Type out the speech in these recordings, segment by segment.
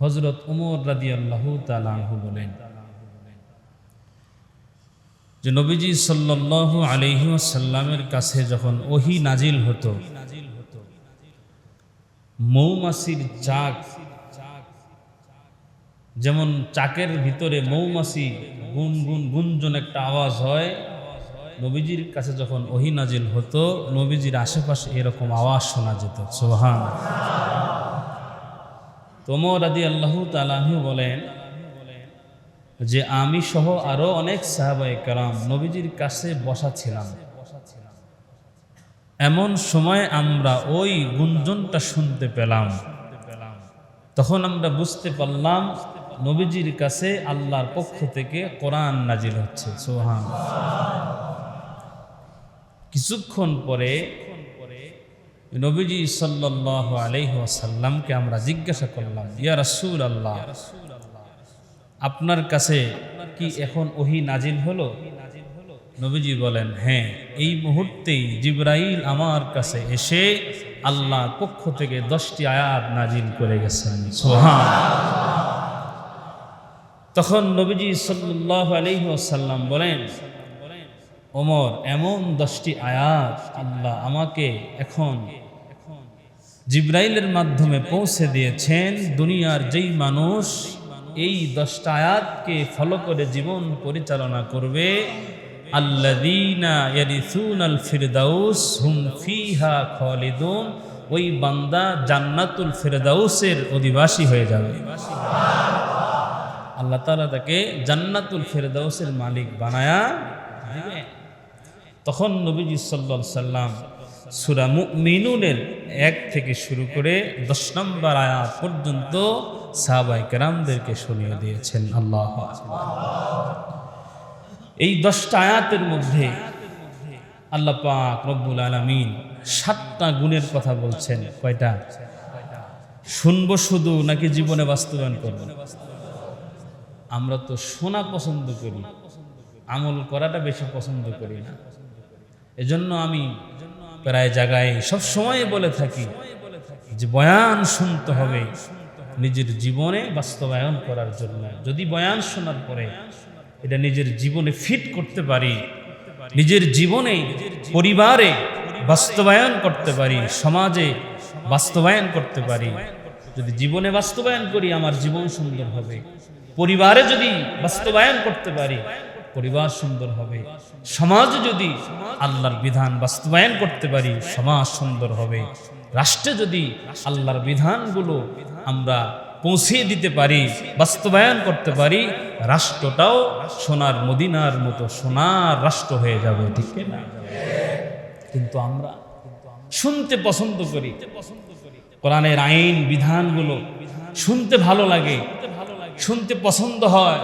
হযরত ওমর রাদিয়াল্লাহু তাআলা আনহু বলেন যে নবীজি সাল্লাল্লাহু আলাইহি ওয়াসাল্লামের কাছে যখন ওহী নাজিল হতো, মৌমাছির চাক, যেমন চাকের ভিতরে মৌমাছি গুনগুন গুঞ্জন একটা আওয়াজ হয়, নবীজির কাছে যখন ওহী নাজিল হতো নবীজির আশেপাশে এরকম আওয়াজ শোনা যেত। সুবহানাল্লাহ। ওমর রাদিয়াল্লাহু তাআলা আনহু বলেন যে আমি সহ আরো অনেক সাহাবায়ে কেরাম নবীজির কাছে বসা ছিলাম। এমন সময় আমরা ওই গুঞ্জনটা শুনতে পেলাম। তখন আমরা বুঝতে পারলাম নবীজির কাছে আল্লাহর পক্ষ থেকে কোরআন নাজিল হচ্ছে। সুবহানাল্লাহ। কিছুক্ষণ পরে নবীজি সাল্লাল্লাহু আলাইহি ওয়াসাল্লামকে আমরা জিজ্ঞাসা করলাম, ইয়া রাসূলুল্লাহ, আপনার কাছে কি এখন ওহী নাজিল হলো? নবীজি বলেন, হ্যাঁ, এই মুহূর্তেই জিবরাইল আমার কাছে এসে আল্লাহর পক্ষ থেকে 10টি আয়াত নাজিল করে গেছেন। সুবহানাল্লাহ। তখন নবীজি সাল্লাল্লাহু আলাইহি ওয়াসাল্লাম বলেন, ওমর, এমন 10টি আয়াত আল্লাহ আমাকে এখন জিবরাইলের মাধ্যমে পৌঁছে দিয়েছেন, দুনিয়ার যেই মানুষ এই 10টা আয়াতকে ফলো করে জীবন পরিচালনা করবে, আল্লাযীনা ইয়ারিসুনাল ফিরদাউস হুম ফিহা খালিদুন, ওই বান্দা জান্নাতুল ফিরদাউসের অধিবাসী হয়ে যাবে। আল্লাহ তাআলা তাকে জান্নাতুল ফিরদাউসের মালিক বানায়া দিবে। তখন নবীজি সাল্লাল্লাহু আলাইহি ওয়াসাল্লাম সূরা মুমিনুনের 1 থেকে শুরু করে 10 নম্বর আয়াত পর্যন্ত সাহাবায়ে কেরামদেরকে শুনিয়ে দিয়েছেন। আল্লাহু আকবার। এই 10টা আয়াতের মধ্যে আল্লাহ পাক রব্বুল আলামিন 7টা গুণের কথা বলছেন। কয়টা? শুনবো শুধু নাকি জীবনে বাস্তবায়ন করব? আমরা তো শোনা পছন্দ করি, আমল করাটা বেশি পছন্দ করি না। এজন্য আমি প্রায় জায়গায় সব সময় বলে থাকি যে বয়ান শুনতে হবে নিজের জীবনে বাস্তবায়ন করার জন্য। যদি বয়ান শোনার পরে এটা নিজের জীবনে ফিট করতে পারি, নিজের জীবনে পরিবারে বাস্তবায়ন করতে পারি, সমাজে বাস্তবায়ন করতে পারি, যদি জীবনে বাস্তবায়ন করি আমার জীবন সুন্দর হবে। পরিবারে যদি বাস্তবায়ন করতে পারি পরিবার সুন্দর হবে। সমাজে যদি আল্লাহর বিধান বাস্তবায়ন করতে পারি সমাজ সুন্দর হবে। রাষ্ট্রে যদি আল্লাহর বিধানগুলো আমরা পৌঁছে দিতে পারি, বাস্তবায়ন করতে পারি, রাষ্ট্রটাও সোনার মদিনার মতো সোনার রাষ্ট্র হয়ে যাবে। ঠিক না? কিন্তু আমরা শুনতে পছন্দ করি, কোরআনের আইন বিধানগুলো শুনতে ভালো লাগে, শুনতে পছন্দ হয়।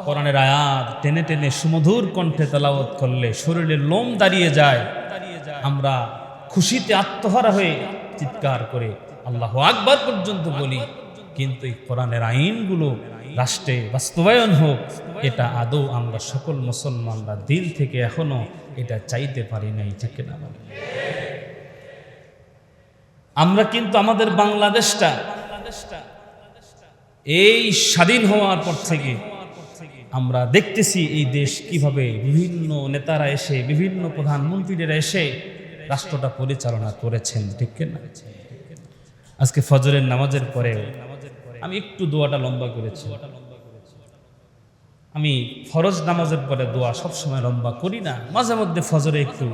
কোরআনের আয়াত টেনে টেনে সুমধুর কণ্ঠে তেলাওয়াত করলে শরীরের লোম দাঁড়িয়ে যায়। আমরা খুশিতে আত্মহারা হয়ে চিৎকার করে আল্লাহু আকবার পর্যন্ত বলি। কিন্তু এই কোরআনের আইনগুলো রাষ্ট্রে বাস্তবায়ন হোক, এটা আদৌ আমরা সকল মুসলমানরা দিল থেকে এখনো এটা চাইতে পারি নাই। ঠিক না? আমরা কিন্তু আমাদের বাংলাদেশটা এই স্বাধীন হওয়ার পর থেকে আমরা দেখতেছি এই দেশ কিভাবে বিভিন্ন নেতারা এসে, বিভিন্ন প্রধানমন্ত্রীরা এসে রাষ্ট্রটা পরিচালনা করেছেন। ঠিক না? আজকে ফজরের নামাজের পরে আমি একটু দোয়াটা লম্বা করেছি। আমি ফরজ নামাজের পরে দোয়া সবসময় লম্বা করি না, মাঝে মধ্যে ফজরে একটু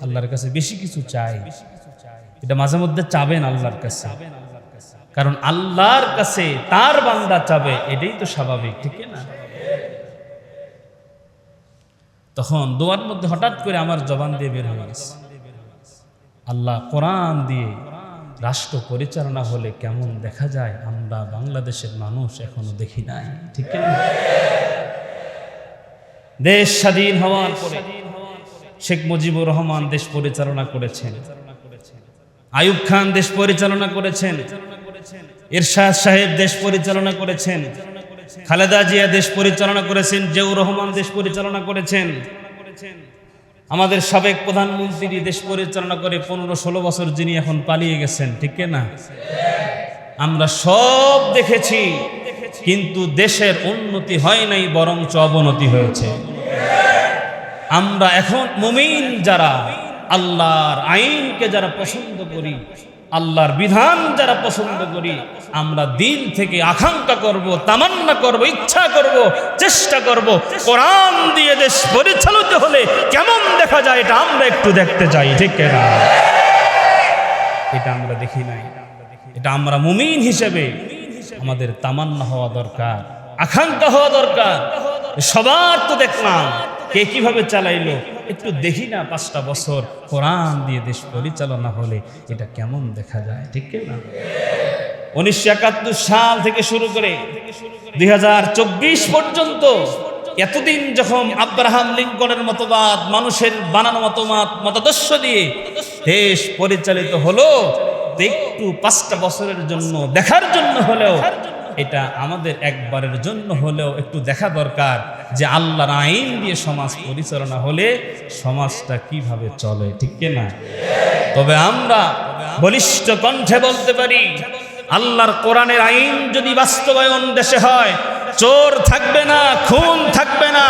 আল্লাহর কাছে বেশি কিছু চাই। এটা মাঝে মধ্যে চাবেন আল্লাহর কাছে, কারণ আল্লাহর কাছে তার বান্দা চাবে, এটাই তো স্বাভাবিক। ঠিক না? তখন দোয়ার মধ্যে হঠাৎ করে আমার জবান দিয়ে বের হয়ে গেছে, আল্লাহ কোরআন দিয়ে রাষ্ট্র পরিচালনা হলে কেমন দেখা যায় আমরা বাংলাদেশের মানুষ এখনো দেখি নাই। ঠিক না? দেশ স্বাধীন হওয়ার পরে শেখ মুজিবুর রহমান দেশ পরিচালনা করেছেন, আইয়ুব খান দেশ পরিচালনা করেছেন, এরশাদ সাহেব দেশ পরিচালনা করেছেন, খালেদা জিয়া দেশ পরিচালনা করেছেন, জিয়াউর রহমান দেশ পরিচালনা করেছেন, আমাদের সাবেক প্রধানমন্ত্রী দেশ পরিচালনা করে 15-16 বছর যিনি এখন পালিয়ে গেছেন। ঠিক না? আমরা সব দেখেছি, কিন্তু দেশের উন্নতি হয় নাই, বরঞ্চ অবনতি হয়েছে। আমরা এখন মুমিন যারা, আল্লাহর আইনকে যারা পছন্দ করি, আল্লাহর বিধান যারা পছন্দ করি, আমরা দিল থেকে আকাঙ্ক্ষা করব, তামান্না করব, ইচ্ছা করব, চেষ্টা করব, কোরআন দিয়ে দেশ পরিচালিত হলে কেমন দেখা যায় এটা আমরা একটু দেখতে চাই, ঠিক না? এটা আমরা দেখি নাই। এটা আমরা মুমিন হিসেবে আমাদের তামান্না হওয়া দরকার, আকাঙ্ক্ষা হওয়া দরকার। সবার তো দেখলাম কে কিভাবে চালাইলো, একটু দেখি না 5টা বছর কোরআন দিয়ে দেশ পরিচালনা হলে এটা কেমন দেখা যায়, ঠিক না? 1971 সাল থেকে শুরু করে 2024 পর্যন্ত এতদিন যখন আব্রাহাম লিঙ্কনের মতবাদ, মানুষের বানানো মতাদর্শ দিয়ে দেশ পরিচালিত হলো, একটু 5টা বছরের জন্য দেখার জন্য হলেও, এটা আমাদের একবারের জন্য হলেও একটু দেখা দরকার যে আল্লাহর আইন দিয়ে সমাজ পরিচালনা হলে সমাজটা কিভাবে চলে, ঠিক না? তবে আমরা বলিষ্ঠ কণ্ঠে বলতে পারি, আল্লাহর কোরআনের আইন যদি বাস্তবায়ন দেশে হয়, চোর থাকবে না, খুন থাকবে না,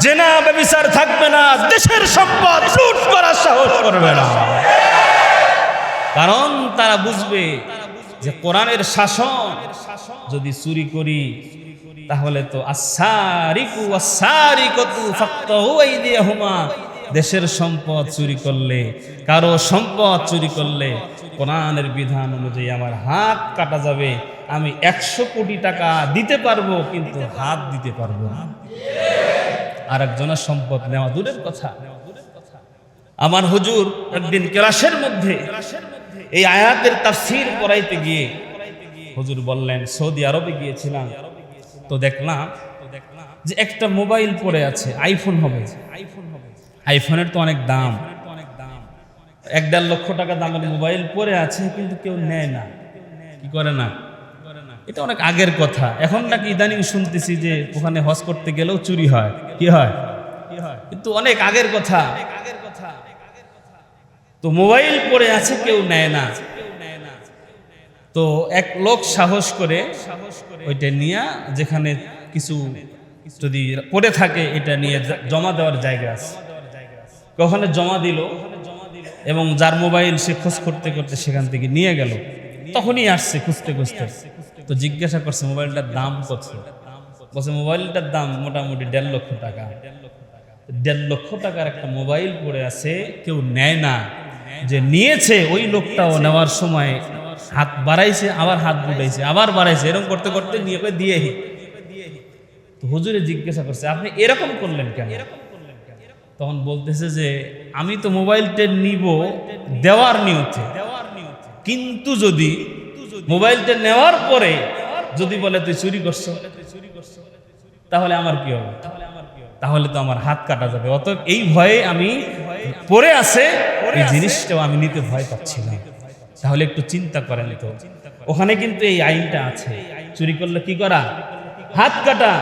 জেনা ব্যভিচার থাকবে না, দেশের সম্পদ লুট করার সাহস করবে না। কারণ তারা বুঝবে যে কোরআনের শাসন, যদি চুরি করি তাহলে তো আস-সারিকু ওয়াস-সারিকাতু ফাকতাউ আইদিয়াহুমা, দেশের সম্পদ চুরি করলে, কারো সম্পদ চুরি করলে কোরআনের বিধান অনুযায়ী আমার হাত কাটা যাবে। আমি 100 কোটি টাকা দিতে পারবো, কিন্তু হাত দিতে পারবো না। আরেকজনের সম্পদ নেওয়া দূরের কথা। আমার হুজুর একদিন ক্লাসের মধ্যে এই আয়াতের তাফসীর পড়াইতে গিয়ে হুজুর বললেন, সৌদি আরবে গিয়েছিলাম, তো দেখলাম যে একটা মোবাইল পড়ে আছে, আইফোন হবে। আইফোনের তো অনেক দাম, 1.5 লক্ষ টাকা দামের মোবাইল পড়ে আছে, কিন্তু কেউ নেয় না। কি করে না? এটা অনেক আগের কথা। এখন নাকি ইদানিং শুনতেছি যে ওখানে হজ করতে গেলেও চুরি হয়। কি হয়? কিন্তু অনেক আগের কথা। তো মোবাইল পড়ে আছে, কেউ নেয় না। তো এক লোক সাহস করে ওইটা নিয়ে, যেখানে কিছু যদি পড়ে থাকে এটা নিয়ে জমা দেওয়ার জায়গা আছে, ওখানে জমা দিল, এবং যার মোবাইল সে খোঁজ করতে করতে সেখান থেকে নিয়ে গেল। তখনই আসছে খুঁজতে খুঁজতে, তো জিজ্ঞাসা করছে মোবাইলটার দাম কত? বলছে মোবাইলটার দাম মোটামুটি 1.5 লক্ষ টাকা। 1.5 লক্ষ টাকার একটা মোবাইল পড়ে আছে, কেউ নেয় না। যে নিয়েছে ওই লোকটাও নেওয়ার সময় হাত বাড়াইছে, আবার হাত গুটাইছে, আবার বাড়াইছে, এরকম করতে করতে নিয়ে দিয়ে। তো হুজুরে জিজ্ঞাসা করছে, আপনি এরকম করলেন কেন? তখন বলতেছে যে আমি তো মোবাইলটা নিব দেওয়ার নিয়তে, কিন্তু যদি মোবাইলটা নেওয়ার পরে যদি বলে তুই চুরি করছো, তাহলে আমার কি হবে? তাহলে তো আমার হাত কাটা যাবে। অতএব এই ভয়ে আমি পড়ে আছে, এই জিনিসটাও আমি নিতে ভয় পাচ্ছি না। তাহলে একটু চিন্তা করেন তো, ওখানে কিন্তু এই আইনটা আছে, চুরি করলে কি করা? হাত কাটা।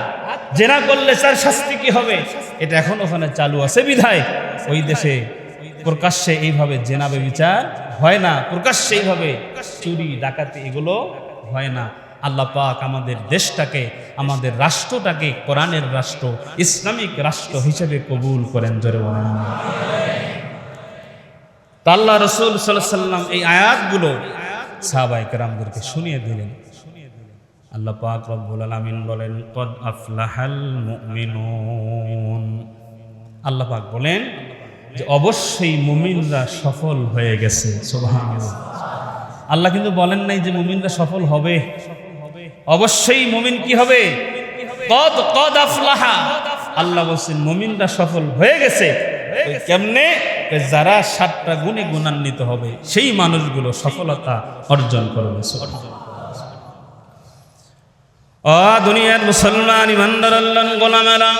জেনা করলে তার শাস্তি কি হবে? এটা এখন ওখানে চালু আছে বিধায় ওই দেশে প্রকাশ্যে এইভাবে জেনা ব্যভিচার হয় না, প্রকাশ্যে এইভাবে চুরি ডাকাতি এগুলো হয় না। আল্লাহ পাক আমাদের দেশটাকে, আমাদের রাষ্ট্রটাকে কোরআনের রাষ্ট্র, ইসলামিক রাষ্ট্র হিসেবে কবুল করেন, জোরে বলেন। তো আল্লাহ রাসূল সাল্লাল্লাহু আলাইহি ওয়াসাল্লাম এই আয়াতগুলো সাহাবায়ে কেরামদেরকে শুনিয়ে দিলেন। আল্লাহ পাক রব্বুল আলামিন বলেন, কদ আফলাহাল মুমিনুন। আল্লাহ পাক বলেন যে অবশ্যই মুমিনরা সফল হয়ে গেছে। সুবহানাল্লাহ। আল্লাহ কিন্তু বলেন নাই যে মুমিনরা সফল হবে। অবশ্যই মুমিন কি হবে? কদ আফলাহা। আল্লাহ বলেন মুমিনরা সফল হয়ে গেছে। কেমনে? যারা 7টা গুণে গুণান্বিত হবে সেই মানুষগুলো সফলতা অর্জন করবে। দুনিয়ার মুসলমান ইমানদার আল্লাহর গোলামেরা,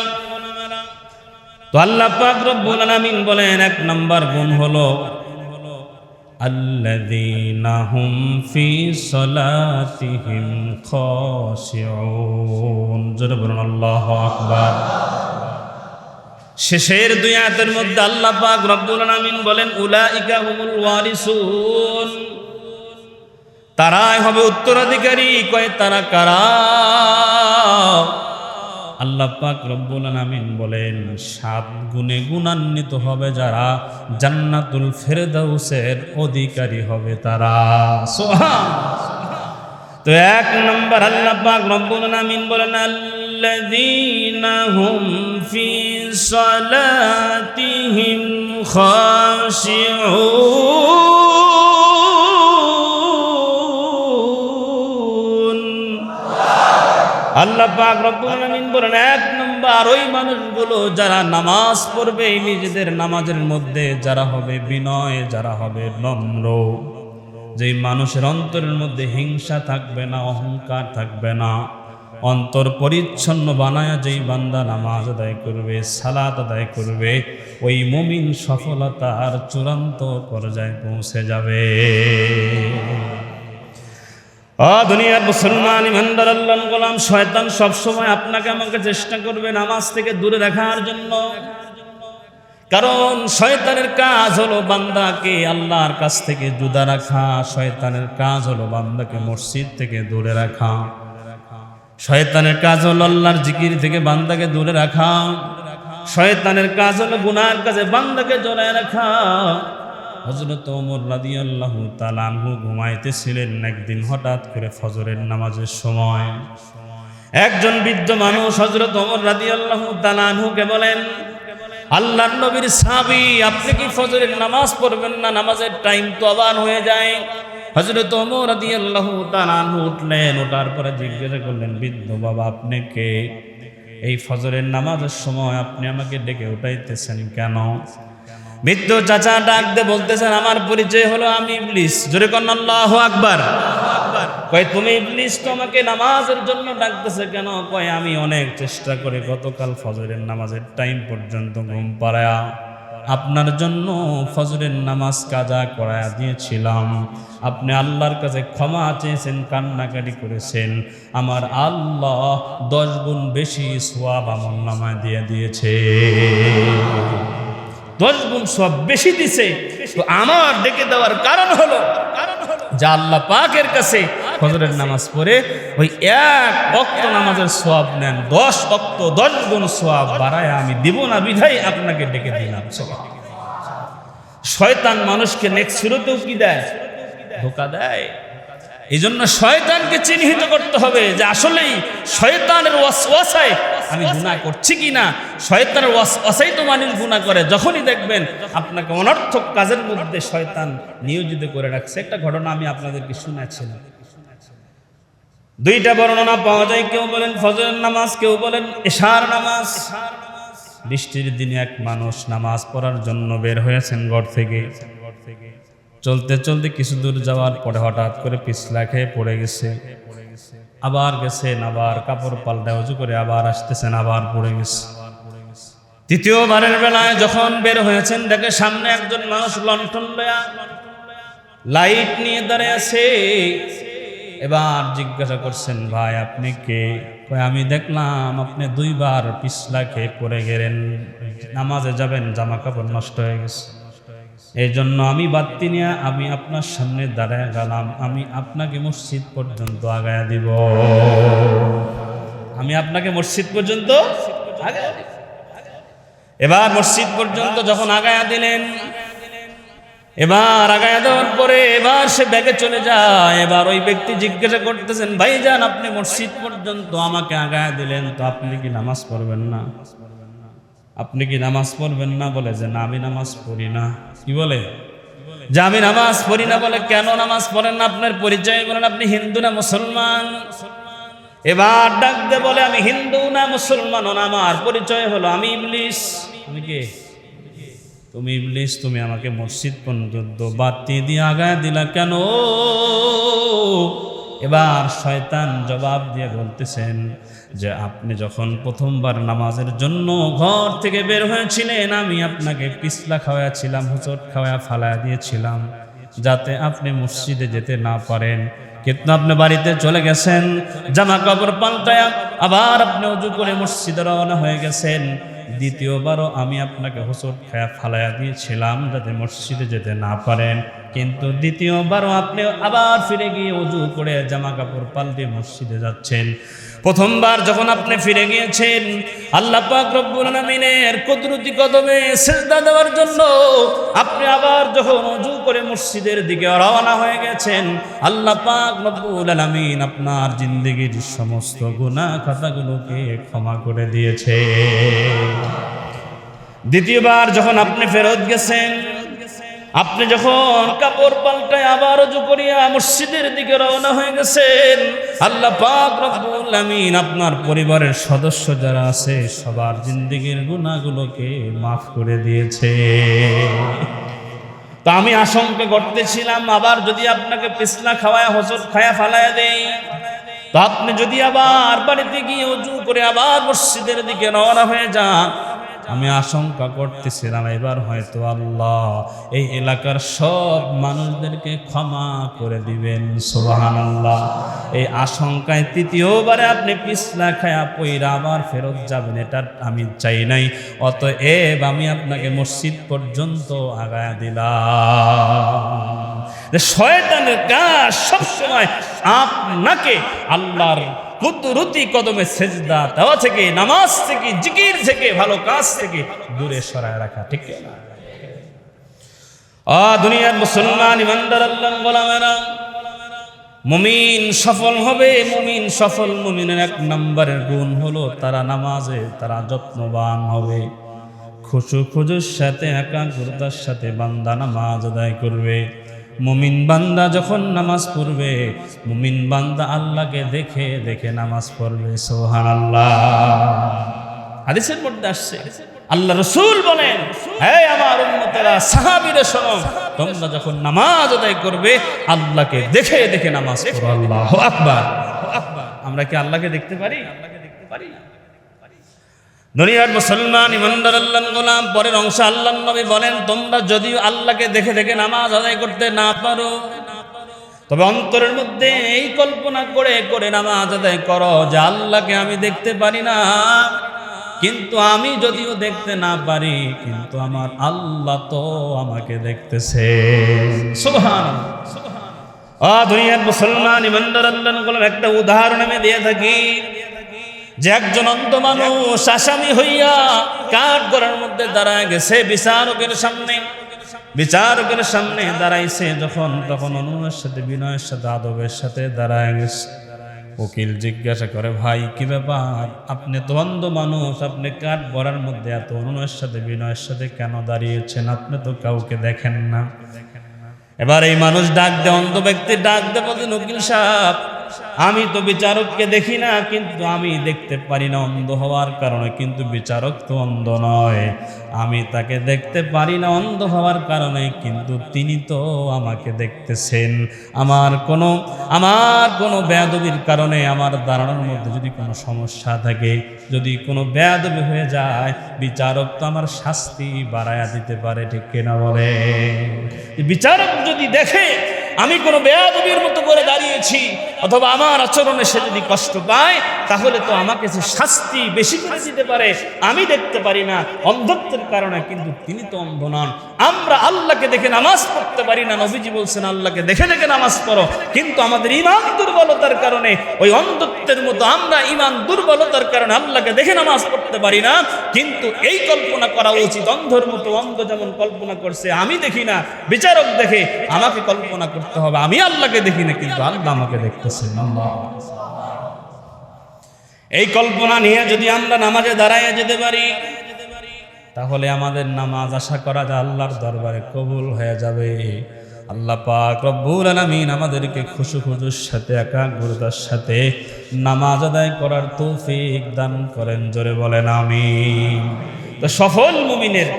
তো আল্লাহ পাক রব্বুল আলামিন বলেন 1 নাম্বার গুণ হলো আল্লাযীনা হুম ফি সালাতিহিম খাশিউন। জোরে বলুন আল্লাহু আকবার। শেষের 2 আয়াতের মধ্যে আল্লাহ পাক রব্বুল আলামিন বলেন উলাইকা হুমুল ওয়ারিসুন, তারাই হবে উত্তরাধিকারী। কয় তারা কারা? আল্লাহ পাক রব্বুল আলামিন বলেন 7 গুণে গুণান্বিত হবে যারা, জান্নাতুল ফেরদাউসের অধিকারী হবে তারা। সুবহানাল্লাহ। তো 1 নম্বর আল্লাহ পাক রব্বুল আলামিন বলেন আল্লাযীনা হুম ফি সালাতিহিম খাশিউন। আল্লাহ পাক রব্বুল আলামিন বলেন 1 নম্বর ওই মানুষগুলো যারা নামাজ পড়বে, নিজেদের নামাজের মধ্যে যারা হবে বিনয়, যারা হবে নম্র, যেই মানুষের অন্তরের মধ্যে হিংসা থাকবে না, অহংকার থাকবে না, অন্তর পরিচ্ছন্ন বানায়া যেই বান্দা নামাজ আদায় করবে, সালাত আদায় করবে, ওই মুমিন সফলতার চূড়ান্ত পর্যায়ে পৌঁছে যাবে। দুনিয়ার মুসলমান ইমানদার আল্লাহর গোলাম, শয়তান সবসময় আপনাকে আমাকে চেষ্টা করবে নামাজ থেকে দূরে রাখার জন্য। কারণ শয়তানের কাজ হলো বান্দাকে আল্লাহর কাছ থেকে জুদা রাখা, শয়তানের কাজ হলো বান্দাকে মসজিদ থেকে দূরে রাখা, শয়তানের কাজ হলো আল্লাহর জিকির থেকে বান্দাকে দূরে রাখা, শয়তানের কাজ হলো গুনার কাজে বান্দাকে জড়ায় রাখা। হযরত ওমর রাদিয়াল্লাহু তাআলা আনহু ঘুমাইতেছিলেন, একদিন হঠাৎ করে ফজরের নামাজের সময় একজন বৃদ্ধ মানুষ হযরত ওমর রাদিয়াল্লাহু তাআলা আনহুকে বলেন, আল্লাহর নবীর সাহাবী, আপনি কি ফজরের নামাজ পড়বেন না? নামাজের টাইম তো আবার হয়ে যায়। হযরত ওমর রাদিয়াল্লাহু তাআলা আনহু উঠলেন, ওঠার পরে জিজ্ঞাসা করলেন, বৃদ্ধ বাবা আপনি কে? এই ফজরের নামাজের সময় আপনি আমাকে ডেকে উঠাইতেছেন কেন? বৃদ্ধ চাচা ডাক দিয়ে বলতেছেন, আমার পরিচয় হলো আমি ইবলিস। জোরে কন্না আল্লাহু আকবার। কয় তুমি ইবলিস, তো আমাকে নামাজের জন্য ডাকতেছে কেন? কয় আমি অনেক চেষ্টা করে গতকাল ফজরের নামাজের টাইম পর্যন্ত ঘুম পাড়ায়া আপনার জন্য ফজরের নামাজ কাজা করায়া দিয়েছিলাম। আপনি আল্লাহর কাছে ক্ষমা চেয়েছেন, কান্নাকাটি করেছেন, আমার আল্লাহ 10 গুণ বেশি সওয়াব আমলনামায় দিয়ে দিয়েছে। 10 গুণ সওয়াব বেশি দিছে। তো আমার ডেকে দেওয়ার কারণ হলো যে আল্লাহ পাকের কাছে ফজরের নামাজ পড়ে ওই 1 ওয়াক্ত নামাজের সওয়াব নেন, 10 ওয়াক্ত 10 গুণ সওয়াব বাড়ায় আমি দিব না, বিধায় আপনাকে ডেকে দিলাম। শয়তান মানুষকে নেক্সট শুরুতেও কি দেয়? ধোঁকা দেয়। এই জন্য শয়তানকে চিহ্নিত করতে হবে যে আসলেই শয়তানের ওয়াসওয়াসায় আমি গুনাহ করছি কিনা। শয়তানের ওয়াসওয়াসাই তো মানুষ গুনাহ করে। যখনই দেখবেন আপনাকে অনর্থক কাজের মধ্যে শয়তান নিয়োজিত করে রাখছে। একটা ঘটনা আমি আপনাদেরকে শোনাচ্ছিলাম। 2টা বর্ণনা পাওয়া যায়, কেউ বলেন ফজরের নামাজ, কেউ বলেন এশার নামাজ। বৃষ্টির দিনে এক মানুষ নামাজ পড়ার জন্য বের হয়েছেন ঘর থেকে। চলতে চলতে কিছু দূর যাওয়ার পরে হঠাৎ করে পিছলা খেয়ে পড়ে গেছে। আবার গেছেন, আবার কাপড় পাল্টায় ওযু করে আবার আসতেছেন, আবার পড়ে গেছে। তৃতীয়বারের বেলায় যখন বের হয়েছেন, দেখে সামনে একজন মানুষ লণ্ঠন লয়া লাইট নিয়ে দাঁড়িয়ে আছে। এবার জিজ্ঞাসা করছেন, ভাই আপনি কে? কয় আমি দেখলাম আপনি 2 বার পিছলা খেয়ে পড়ে গেলেন, নামাজে যাবেন, জামা কাপড় নষ্ট হয়ে গেছে, এই জন্য আমি বাতি নিয়ে আমি আপনার সামনে দাঁড়ায় গেলাম। আমি আপনাকে মসজিদ পর্যন্ত আগায়া দিব, আমি আপনাকে মসজিদ পর্যন্ত আগায়া দিব। এবার মসজিদ পর্যন্ত যখন আগায়া দিলেন, এবার আগায়া দেওয়ার পরে এবার সে ব্যাগে চলে যায়। এবার ওই ব্যক্তি জিজ্ঞাসা করতেছেন, ভাইজান আপনি মসজিদ পর্যন্ত আমাকে আগায়া দিলেন, তো আপনি কি নামাজ পড়বেন না? আপনি কি নামাজ পড়বেন না? বলে যে না আমি নামাজ পড়ি না। কি বলে? যে আমি নামাজ পড়ি না। বলে কেন নামাজ পড়েন না? আপনার পরিচয় বলেন, আপনি হিন্দু না মুসলমান? এবার ডাক দিয়ে বলে আমি হিন্দু না মুসলমান না, আমার পরিচয় হলো আমি ইবলিস। তুমি কে? তুমি ইবলিস, তুমি আমাকে মসজিদ পর্যন্ত বাতি দিয়ে আগায় দিলা কেন? এবার শয়তান জবাব দিয়ে বলতেছেন যে আপনি যখন প্রথমবার নামাজের জন্য ঘর থেকে বের হয়েছিলেন, আমি আপনাকে পিছলা খাওয়াছিলাম, হুচট খাওয়া ফালা দিয়েছিলাম যাতে আপনি মসজিদে যেতে না পারেন। কিন্তু আপনি বাড়িতে চলে গেছেন, জামা কাপড় পাল্টায়া আবার আপনি ওযু করে মসজিদে রওনা হয়ে গেছেন। দ্বিতীয়বারও আমি আপনাকে হুচট খাওয়া ফালাইয়া দিয়েছিলাম যাতে মসজিদে যেতে না পারেন। কিন্তু দ্বিতীয়বারও আপনি আবার ফিরে গিয়ে ওযু করে জামা কাপড় পাল্টে মসজিদে যাচ্ছেন। প্রথমবার যখন আপনি ফিরে গিয়েছেন, আল্লাহ পাক রব্বুল আলামিনের কুদরতি কদমে সিজদা দেওয়ার জন্য আপনি আবার যখন ওযু করে মসজিদের দিকে রওনা হয়ে গেছেন, আল্লাহ পাক রব্বুল আলামিন আপনার জিন্দেগীর সমস্ত গুনাহ খাতাগুলোকে ক্ষমা করে দিয়েছে। দ্বিতীয়বার যখন আপনি ফেরত গেছেন, আপনি যখন কাপড় পাল্টায় আবার ওযু করিয়া মসজিদের দিকে রওনা হয়ে গেছেন, আল্লাহ পাক রব্বুল আলামিন আপনার পরিবারের সদস্য যারা আছে সবার জিন্দেগীর গুনাহগুলোকে মাফ করে দিয়েছে। তো আমি আশঙ্কা করতেছিলাম, আবার যদি আপনাকে পিছলা খাওয়ায় হোঁচট খায়া ফালায়া দেই, তো আপনি যদি আবার বাড়িতে গিয়ে ওযু করে আবার মসজিদের দিকে রওনা হয়ে যান, আমি আশঙ্কা করতেছিলাম এবার হয়তো আল্লাহ এই এলাকার সব মানুষদেরকে ক্ষমা করে দিবেন। সুবহানাল্লাহ। এই আশঙ্কায় তৃতীয়বারে আপনি পিছলা খায়া পইরা আবার ফেরত যাবেন, এটা আমি চাই নাই। অতএব আমি আপনাকে মসজিদ পর্যন্ত আগায়া দিলাম। শয়তানের কাজ সবসময় আপনাকে আল্লাহর কুদরতি কদমে সেজদা দেওয়া থেকে, নামাজ থেকে, জিকির থেকে, ভালো কাজ থেকে দূরে সরায় রাখা, ঠিক না? দুনিয়ার মুসলমান ইমানদার আল্লাহর গোলামেরা, মুমিন সফল হবে। মুমিন সফল মুমিনের এক নম্বরের গুণ হলো তারা নামাজে তারা যত্নবান হবে। খুশুর সাথে একাগ্রতার সাথে বান্দা নামাজ আদায় করবে। মুমিন বান্দা যখন নামাজ পড়বে, মুমিন বান্দা আল্লাহকে দেখে দেখে নামাজ পড়বে। সুবহানাল্লাহ। হাদিসের মধ্যে আসছে, আল্লাহ রাসূল বলেন, হে আমার উম্মতেরা, সাহাবীরা শোনো, তোমরা যখন নামাজ আদায় করবে আল্লাহকে দেখে দেখে নামাজ পড়ো। আল্লাহু আকবার। আমরা কি আল্লাহকে দেখতে পারি? না। দুনিয়ার মুসলমান ইমানদার আল্লাহর গোলাম, পরের অংশ আল্লাহর নবী বলেন, তোমরা যদিও আল্লাহকে দেখে দেখে নামাজ আদায় করতে না পারো, তবে অন্তরের মধ্যে এই কল্পনা করে করে নামাজ আদায় করো যে আল্লাহকে আমি দেখতে পারি না, কিন্তু আমি যদিও দেখতে না পারি, কিন্তু আমার আল্লাহ তো আমাকে দেখতেছে। সুবহানাল্লাহ। দুনিয়ার মুসলমান ইমানদার আল্লাহর গোলাম, একটা উদাহরণ আমি দিয়ে থাকি যে একজন অন্ধ মানুষ আসামি হইয়া কাঠগড়ার মধ্যে দাঁড়ায় গেছে বিচারকের সামনে। বিচারকের সামনে দাঁড়াইছে যখন, তখন অনুনয়ের সাথে, বিনয়ের সাথে, আদবের সাথে দাঁড়ায় গেছে। উকিল জিজ্ঞাসা করে, ভাই কি ব্যাপার, আপনি তো অন্ধ মানুষ, আপনি কাঠগড়ার মধ্যে এত অনুনয়ের সাথে, বিনয়ের সাথে কেন দাঁড়িয়েছেন? আপনি তো কাউকে দেখেন না। এবার এই মানুষ ডাক দে, অন্ধ ব্যক্তি ডাক দে, বলেন, উকিল সাহেব, আমি তো বিচারককে দেখি না, কিন্তু আমি দেখতে পারি না অন্ধ হওয়ার কারণে, কিন্তু বিচারক তো অন্ধ নয়। আমি তাকে দেখতে পারি না অন্ধ হওয়ার কারণে, কিন্তু তিনি তো আমাকে দেখতেছেন। আমার কোনো বেয়াদবির কারণে আমার দাঁড়ানোর মধ্যে যদি কোনো সমস্যা থাকে, যদি কোনো বেয়াদবি হয়ে যায়, বিচারক তো আমার শাস্তি বাড়ায়া দিতে পারে, ঠিক কিনা বলে? বিচারক যদি দেখে আমি কোনো বেয়াদবির মতো করে দাঁড়িয়েছি, অথবা আমার আচরণে সে যদি কষ্ট পায়, তাহলে তো আমাকে সে শাস্তি বেশি করে দিতে পারে। আমি দেখতে পারি না অন্ধত্বের কারণে, কিন্তু তিনি তো অন্ধ নন। আমরা আল্লাহকে দেখে নামাজ পড়তে পারি না, নবীজি বলছেন আল্লাহকে দেখে দেখে নামাজ পড়ো, কিন্তু আমাদের ঈমান দুর্বলতার কারণে, ওই অন্ধত্বের মতো আমরা ঈমান দুর্বলতার কারণে আল্লাহকে দেখে নামাজ পড়তে পারি না। কিন্তু এই কল্পনা করা উচিত, অন্ধর মতো, অন্ধ যেমন কল্পনা করছে আমি দেখি না, বিচারক দেখে, আমাকে কল্পনা করতে হবে আমি আল্লাহকে দেখি না, কিন্তু আল্লাহ আমাকে দেখতেছেন। এই কল্পনা নিয়ে যদি আমরা নামাজে দাঁড়াইয়া যেতে পারি, তাহলে আমাদের নামাজ আশা করা যায় আল্লাহর দরবারে কবুল হয়ে যাবে। আল্লাহ পাক রব্বুল আলামিন আমাদেরকে খুশুর সাথে, একাগ্রতার সাথে নামাজ আদায় করার তৌফিক দান করেন। জোরে বলেন আমিন। তো সফল মুমিনের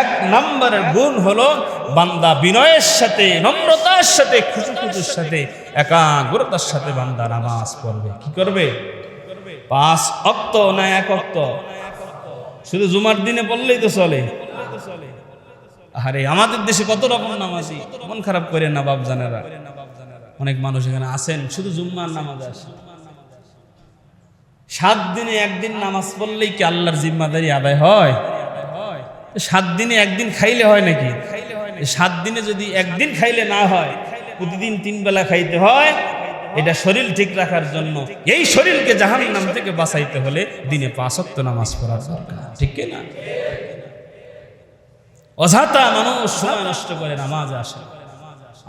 এক নম্বরের গুণ হলো বান্দা বিনয়ের সাথে, নম্রতার সাথে, খুশুর সাথে, একাগ্রতার সাথে বান্দা নামাজ পড়বে। কি করবে? 5 ওয়াক্ত না 1 ওয়াক্ত? শুধু জুমার দিনে পড়লেই তো চলে? আরে আমাদের দেশে কত রকম নামাজি, মন খারাপ করে না বাপ জানেরা। অনেক মানুষ এখানে আসেন শুধু জুম্মার নামাজে আসেন। 7 দিনে একদিন নামাজ পড়লেই কি আল্লাহর জিম্মাদারি আদায় হয়? 7 দিনে একদিন খাইলে হয় নাকি? 7 দিনে যদি একদিন খাইলে না হয়, প্রতিদিন 3 বেলা খাইতে হয়। এটা শরীর ঠিক রাখার জন্য। এই শরীরকে জাহান্নাম থেকে বাঁচাইতে হলে দিনে 5 ওয়াক্ত নামাজ পড়া দরকার, ঠিক কি না? অযথা মানুষ সময় নষ্ট করে নামাজ আসে।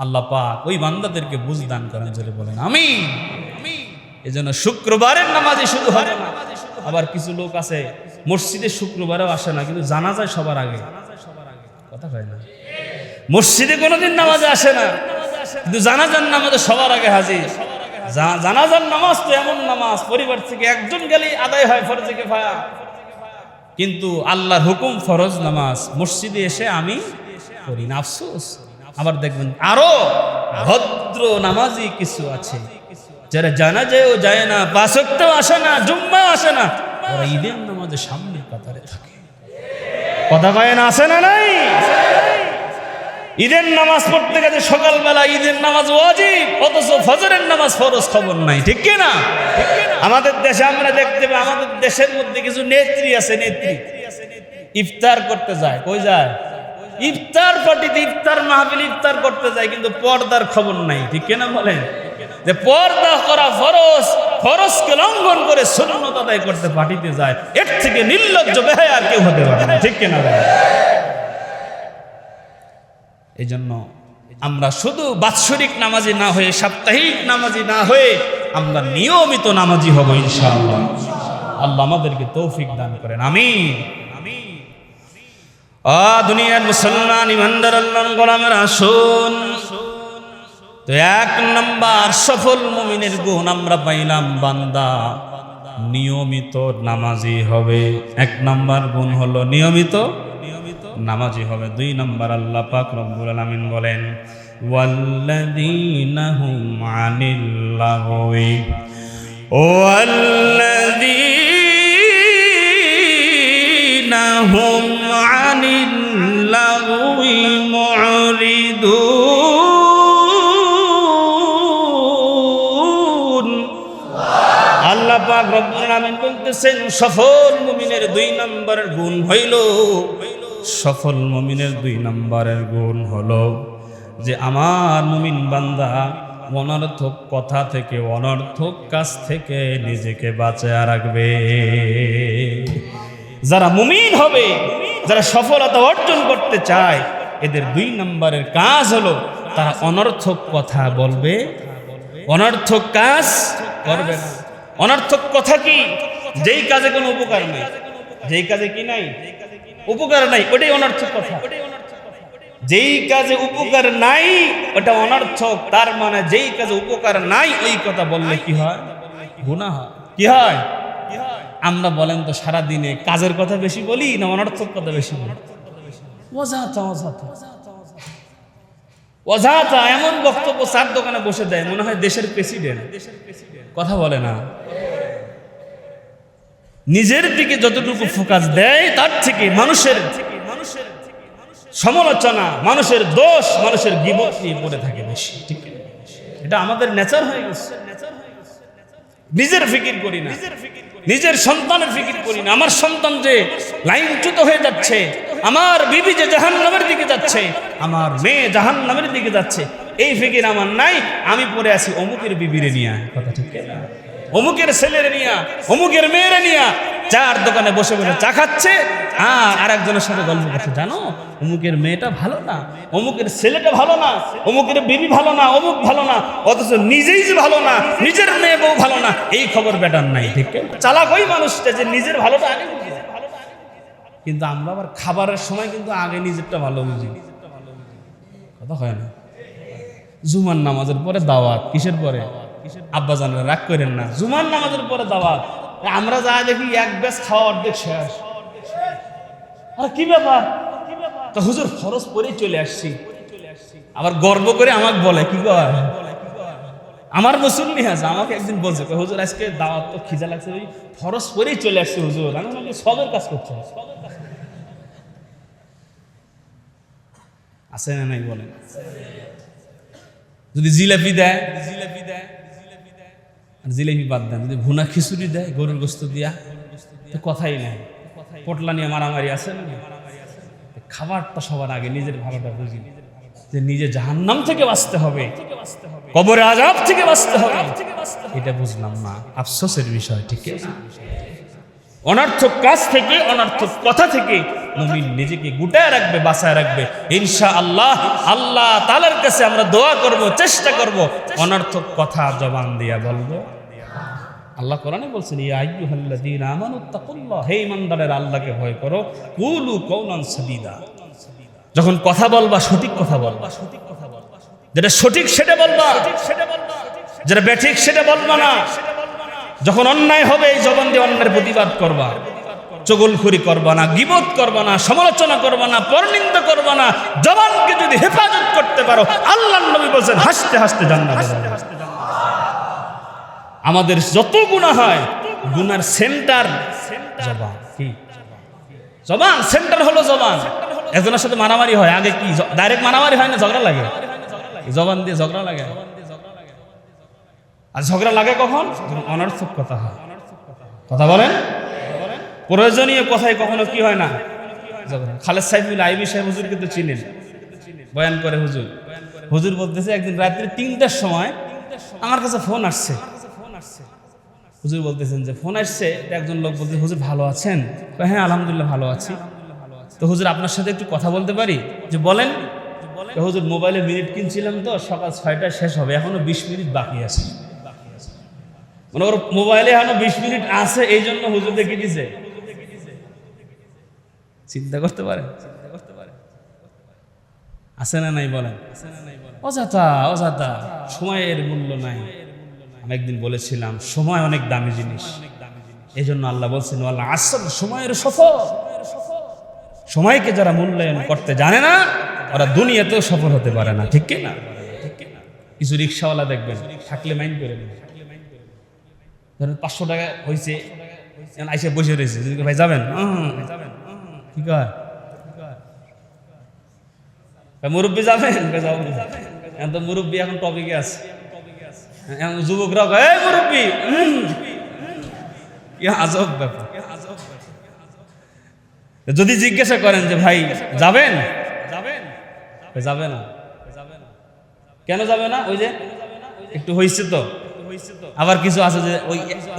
আল্লাহ পাক ওই বান্দাদেরকে বুঝ দান করেন, জোরে বলেন আমিন। এজন্য শুক্রবারের নামাজই শুধু হবে না। আবার কিছু লোক আছে মসজিদে শুক্রবারেও আসে না, কিন্তু জানাজায় সবার আগে। কথা কয় না? মসজিদে কোনোদিন নামাজে আসে না, কিন্তু জানাজার নামাজে সবার আগে হাজির। জানাজার নামাজ তো এমন নামাজ, পরিবার থেকে একজন গেলেই আদায় হয় ফরজে কিফায়া। কিন্তু আল্লাহর হুকুম ফরজ নামাজ মসজিদে এসে আমি পড়ি না, আফসোস। আবার দেখবেন আরো ভদ্র নামাজি কিছু আছে, যারা জানাজায়ও যায় না, 5 ওয়াক্তও আসে না, জুম্মাও আসে না, ওরা ঈদের নামাজে সামনে কাতারে থাকে। কথা কয় না? আসে না? নাই? ঈদের নামাজ পড়তে গেছে সকালবেলা, ঈদের নামাজ ওয়াজিব, অথচ ফজরের নামাজ ফরজ, খবর নাই, ঠিক কি না? আমাদের দেশে আমরা দেখতে পাই, আমাদের দেশের মধ্যে কিছু নেত্রী আছে, নেত্রী ইফতার করতে যায়। কই যায়? ইফতার পার্টিতে, ইফতার মাহফিল ইফতার করতে যায়, কিন্তু পর্দার খবর নাই, ঠিক কি না? বলেন যে পর্দা করা ফরজ, ফরজকে লঙ্ঘন করে সুন্নাত আদায় করতে পার্টিতে যায়। এর থেকে নির্লজ্জ বেহায়া আর কেউ হতে পারে না, ঠিক কি না? এই জন্য আমরা শুধু বাৎসরিক নামাজি না হয়ে, সাপ্তাহিক নামাজি না হয়ে আমরা নিয়মিত নামাজি হব ইনশাআল্লাহ। আল্লাহ আমাদেরকে তৌফিক দান করেন, আমিন। দুনিয়ার মুসলমান ইমানদার আল্লাহর গোলামের আসুন। তো 1 নাম্বার সফল মুমিনের গুণ আমরা পাইলাম, বান্দা নিয়মিত নামাজি হবে। 1 নাম্বার গুণ হলো নিয়মিত নামাজি হবে। 2 নাম্বার আল্লাহ পাক রব্বুল আলামিন বলেন, ওয়াল্লাযীনা হুম আনিল লাগওয়ি ওয়াল্লাযীনা হুম আনিল লাগওয়ি মুরিদুন। আল্লাহ পাক রব্বুল আলামিন বলতেছেন, সফল মুমিনের 2 নম্বরের গুণ হইল, সফল মুমিনের 2 নম্বরের গুণ হলো যে আমার মুমিন বান্দা অনর্থক কথা থেকে, অনর্থক কাজ থেকে নিজেকে বাঁচিয়ে রাখবে। যারা মুমিন হবে, যারা সফলতা অর্জন করতে চায়, এদের 2 নম্বরের কাজ হলো তারা অনর্থক কথা বলবে, অনর্থক কাজ করবে না। অনর্থক কথা কি? যেই কাজে কোনো উপকার নেই, যেই কাজে কি নাই, উপকার নাই, ওটাই অনর্থক কথা। যেই কাজে উপকার নাই ওটা অনর্থক। তার মানে যেই কাজে উপকার নাই ওই কথা বললে কি হয়? গুনাহ হয়। কি হয়? আমরা বলেন তো সারা দিনে কাজের কথা বেশি বলি না অনর্থক কথা বেশি বলি? অযথা অযথা অযথা এমন বক্তব্য 4 দোকানে বসে দেয়, মনে হয় দেশের প্রেসিডেন্ট। কথা বলে না। নিজের দিকে যতটুকু ফোকাস দেয় তার থেকে মানুষের সমালোচনা, মানুষের দোষ, মানুষের গীবত নিয়ে পড়ে থাকে বেশি, ঠিক না? এটা আমাদের নেচার হয়ে গেছে। নিজের ফিকির করি না, নিজের সন্তানের ফিকির করি না। আমার সন্তান যে লাইনচ্যুত হয়ে যাচ্ছে, আমার বিবি যে জাহান্নামের দিকে যাচ্ছে, আমার মেয়ে জাহান্নামের দিকে যাচ্ছে, এই ফিকির আমার নাই। আমি পড়ে আছি অমুকের বিবিরে নিয়া, কথা ঠিক না? অমুকের ছেলের নিয়া, অমুকের মেয়ের নিয়া 4 দোকানে বসে বসে চা খাচ্ছে আর আরেকজনের সাথে গল্প করছে। জানো অমুকের মেয়েটা ভালো না, অমুকের ছেলেটা ভালো না, অমুকের বিবি ভালো না, অমুক ভালো না, অথচ নিজেই যে ভালো না, নিজের মেয়ে বউ ভালো না, এই খবর বেটার নাই, ঠিক না? চালাক ওই মানুষটা যে নিজের ভালোটা আগে বুঝে। কিন্তু আমরা আবার খাবারের সময় কিন্তু আগে নিজেরটা ভালো বুঝি। কথা হয় না? জুমার নামাজের পরে দাওয়াত, কিসের পরে? আব্বা জানরা রাগ করেন না, জুমার নামাজের পরে দাওয়াত। আমরা যা দেখি 1 ব্যাচ খাওয়া অর্ধেক শেষ। আর কি ব্যাপার? তো হুজুর ফরজ পরেই চলে আসছি। আবার গর্ব করে আমাকে বলে, কি কয় আমার মুসল্লি আছে, আমাকে একদিন বলছে, হুজুর আজকে দাওয়াত তো খিদা লাগছে, ওই ফরজ পরেই চলে আসছে হুজুর। আমি বলি সবের কাজ করছে। আছে না নাই বলেন? যদি জিলাপি দেয়, জিলাপি বাদ দেন, যদি ভুনা খিচুড়ি দেয় গরুর গোস্ত দিয়া, তো কথাই নাই। পটলা নিয়ে মারামারি আছে না? খাবারটা সবার আগে, নিজের ভালোটা বুঝি, যে নিজে জাহান্নাম থেকে বাঁচতে হবে, কবরে আযাব থেকে বাঁচতে হবে, এটা বুঝলাম না, আফসোসের বিষয়। ঠিক আছে, অনর্থক কাজ থেকে, অনর্থক কথা থেকে মুমিন নিজেকে গুটায় রাখবে, বাঁচায় রাখবে ইনশাআল্লাহ। আল্লাহ তাআলার কাছে আমরা দোয়া করব, চেষ্টা করব অনর্থক কথা জবান দিয়া বলবো। আল্লাহ কোরআনে বলছেন, ইয়া আইয়ুহাল্লাযীনা আমানুত্তাকুল্লাহ, হে ঈমানদারেরা আল্লাহকে ভয় করো, কুলু কওলান সাদীদা, যখন কথা বলবা সঠিক কথা বলবা, যেটা সঠিক সেটা বলবা, যেটা বেঠিক সেটা বলবা না। যখন অন্যায় হবে এই জবান দিয়ে অন্যায়ের প্রতিবাদ করবা, চগলখুরি করবা না, গীবত করবা না, সমালোচনা করবা না, পরনিন্দা করবা না। জবানকে যদি হেফাজত করতে পারো, আল্লাহর নবী বলেন হাসতে হাসতে জান্নাতে যাবে। আমাদের যত গুনাহ হয়, গুনার সেন্টার জবান। কি জবান? সেন্টার হলো জবান। একজনের সাথে মারামারি হয়, আগে কি ডাইরেক্ট মারামারি হয় না, ঝগড়া লাগে? জবান দিয়ে ঝগড়া লাগে। আর ঝগড়া লাগে কখন? অনর্থক কথা হয়। কথা বলেন, প্রয়োজনীয় কথায় কখনো কি হয় না, খালেদ সাইফুল আইবি সাহেব হুজুর কিন্তু চিনেন, বয়ান করে হুজুর। হুজুর বলতেছে একদিন রাত্রি ৩টার সময় আমার কাছে ফোন আসছে। হুজুর বলতেছেন যে ফোন আসছে, একজন লোক বলতে, হুজুর ভালো আছেন? হ্যাঁ আলহামদুলিল্লাহ ভালো আছি। তো হুজুর আপনার সাথে একটু কথা বলতে পারি? যে বলেন। হুজুর মোবাইলে মিনিট কিনছিলাম তো, সকাল 6টায় শেষ হবে, এখনো 20 মিনিট বাকি আছে। মানে ওর মোবাইলে এখনো 20 মিনিট আছে, এই জন্য হুজুর দেখে দিছে। চিন্তা করতে পারে, আছে না নাই বলেন? অযথা অযথা সময়ের মূল্য নাই। আমি একদিন বলেছিলাম সময় অনেক দামি জিনিস, এই জন্য আল্লাহ বলছেন ওয়াল আসর, সময়ের সফল। সময়কে যারা মূল্যায়ন করতে জানে না, ওরা দুনিয়াতেও সফল হতে পারে না। ঠিক না? কিছু রিক্সাওয়ালা দেখবেন থাকলে মাইন্ড করে নেবেন, ধরেন 500 টাকা হয়েছে, আইসে বসে রয়েছে, ভাই যাবেন? কি কয় মুরব্বী যাবেন? এখন তো মুরব্বী এখন টপিকে আছে, এখন যুবকরা এই মুরব্বী, আজব ব্যাপার। যদি জিজ্ঞাসা করেন যে ভাই যাবেন, যাবে না। কেন যাবে না? ওই যে একটু হয়েছে তো। আবার কিছু আছে যে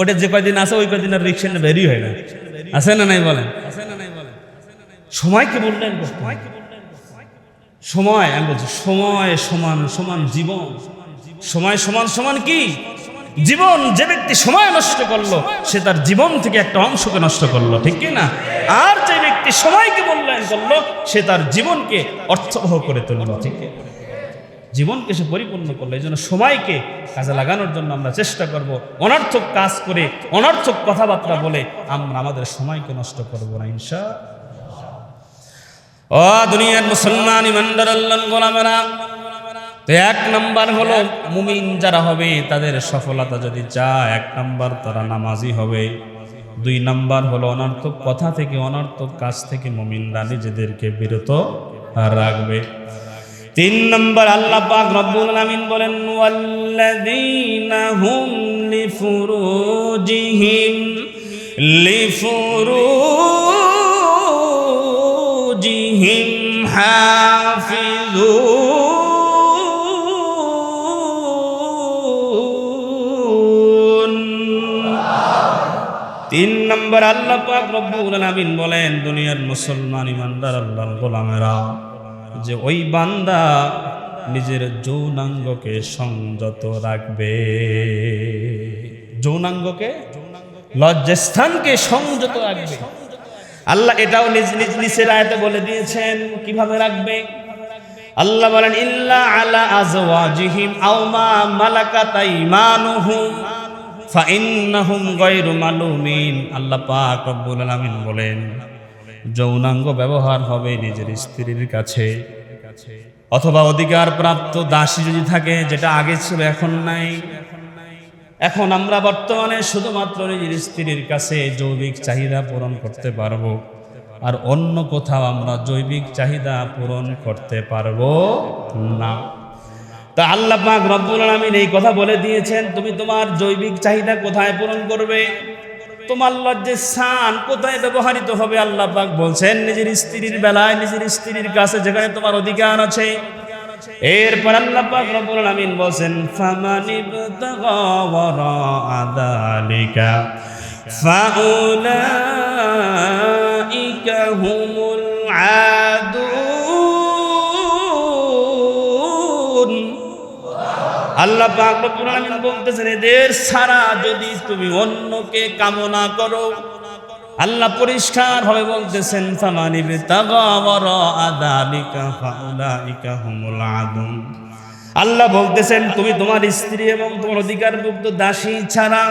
ওটা যে কয়দিন আছে ওই কয়দিন আর রিক্সা বেরিয়ে হয় না, আছে না নাই বলেন? সময়কে মূল্যায়ন করতে হয়। সময়, আমি বলছি সময় সমান সমান জীবন। সময় সমান সমান কি জীবন। যে ব্যক্তি সময় নষ্ট করলো, সে তার জীবন থেকে একটা অংশকে নষ্ট করলো। ঠিক কি না? আর যে ব্যক্তি সময়কে মূল্যায়ন করলো, সে তার জীবনকে অর্থবহ করে তুললো। ঠিক, জীবনকে সে পরিপূর্ণ করলো। এই জন্য সময়কে কাজে লাগানোর জন্য আমরা চেষ্টা করব। অনর্থক কাজ করে, অনর্থক কথাবার্তা বলে আমরা আমাদের সময়কে নষ্ট করবো না ইনশাআল্লাহ। ও দুনিয়ার মুসলমান ইমানদার আল্লাহর গোলামেরা, তো 1 নাম্বার হলো মুমিন যারা হবে তাদের সফলতা যদি চায়, 1 নাম্বার তারা নামাজি হবে। 2 নাম্বার হলো অনর্থক কথা থেকে, অনর্থক কাজ থেকে মুমিনরা নিজেদেরকে বিরত রাখবে। 3 নাম্বার আল্লাহ পাক রব্বুল আলামিন বলেন ওয়াল্লাযীনা হুম লিফুরুজিহিম হাফিজুন। 3 নাম্বার আল্লাহ পাক রব্বুল আলামিন বলেন দুনিয়ার মুসলমান ইমানদার আল্লাহর গোলামেরা, যে ওই বান্দা নিজের যৌনাঙ্গকে সংযত রাখবে। যৌনাঙ্গকে, লজ্জাস্থানকে সংযত রাখবে। আল্লাহ এটাও নিচের আয়াতে বলে দিয়েছেন কিভাবে রাখবে। আল্লাহ বলেন ইল্লা আলা আজওয়াজিহিম আও মা মালাকাত আইমানুহুম ফাইন্নাহুম গায়রু মালুমিন। আল্লাহ পাক রব্বুল আলামিন বলেন যৌনাঙ্গ ব্যবহার হবে নিজের স্ত্রীর কাছে, অথবা অধিকার প্রাপ্ত দাসী যদি থাকে, যেটা আগে ছিল এখন নাই। এখন আমরা বর্তমানে শুধুমাত্র নিজের স্ত্রীর কাছে জৈবিক চাহিদা পূরণ করতে পারবো, আর অন্য কোথাও আমরা জৈবিক চাহিদা পূরণ করতে পারবো না। তা আল্লাহ পাক রব্বুল আলামিন এই কথা বলে দিয়েছেন, তুমি তোমার জৈবিক চাহিদা কোথায় পূরণ করবে? তোমার লজ্জের স্থান কোথায় ব্যবহৃত হবে? আল্লাহ পাক বলছেন নিজের স্ত্রীর বেলায়, নিজের স্ত্রীর কাছে যেখানে তোমার অধিকার আছে। এরপর আল্লাহ পাক রব্বুল আলামিন বলেন ফামানিবতাগা ওয়ারাআ যালিকা ফাউলাইকা হুমুল আদুন। আল্লাহ পাক রব্বুল আলামিন বলতেছেন এদের ছাড়া যদি তুমি অন্যকে কামনা করো, আল্লাহ পরিষ্কার ভাবে বলতেছেন ফামানিবতাগা ওয়ারাআ যালিকা ফাউলাইকা হুমুল আদুন। আল্লাহ বলতেছেন তুমি তোমার স্ত্রী এবং তোমার অধিকারভুক্ত দাসী ছাড়া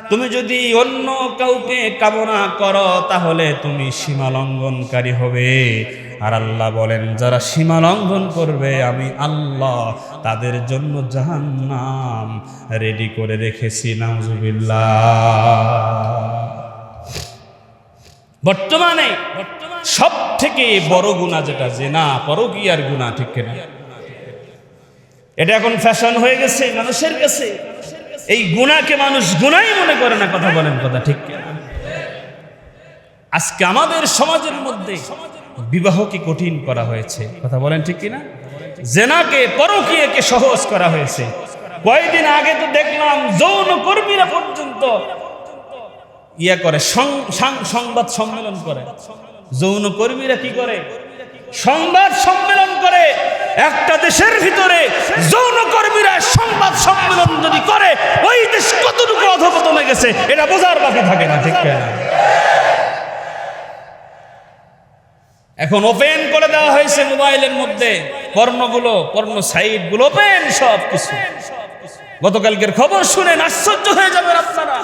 তুমি যদি অন্য কাউকে কামনা করো তাহলে তুমি সীমা লঙ্ঘনকারী হবে। আর আল্লাহ বলেন যারা সীমা লঙ্ঘন করবে আমি আল্লাহ তাদের জন্য জাহান্নাম রেডি করে রেখেছি। নাউজুবিল্লাহ। বর্তমানে সব থেকে বড় গুনাহ যেটা জিনা, পরকীয়ার গুনাহ, ঠিক কিনা? এটা এখন ফ্যাশন হয়ে গেছে মানুষের কাছে। এই গুনাহকে মানুষ গুনাহই মনে করে না। কথা বলেন, কথা ঠিক কিনা? আজকে আমাদের সমাজের মধ্যে বিবাহকে কঠিন করা হয়েছে। কথা বলেন ঠিক কিনা? জিনাকে, পরকীয়াকে সহজ করা হয়েছে। কয়েকদিন আগে তো দেখলাম যৌন কর্মীরা পর্যন্ত করে সংবাদ সম্মেলন করে। যৌন কর্মীরা কি করে? সংবাদ সম্মেলন করে। একটা দেশের ভিতরে যৌন কর্মীরা সংবাদ সম্মেলন যদি করে ওই দেশ কতটুকু অধঃপতনে গেছে এটা বোঝার বাকি থাকে না, ঠিক না? এখন ওপেন করে দেওয়া হয়েছে মোবাইলের মধ্যে পর্নগুলো, পর্ন সাইটগুলো ওপেন সব কিছু। গতকালকের খবর শুনেন আশ্চর্য হয়ে যাবেন আপনারা।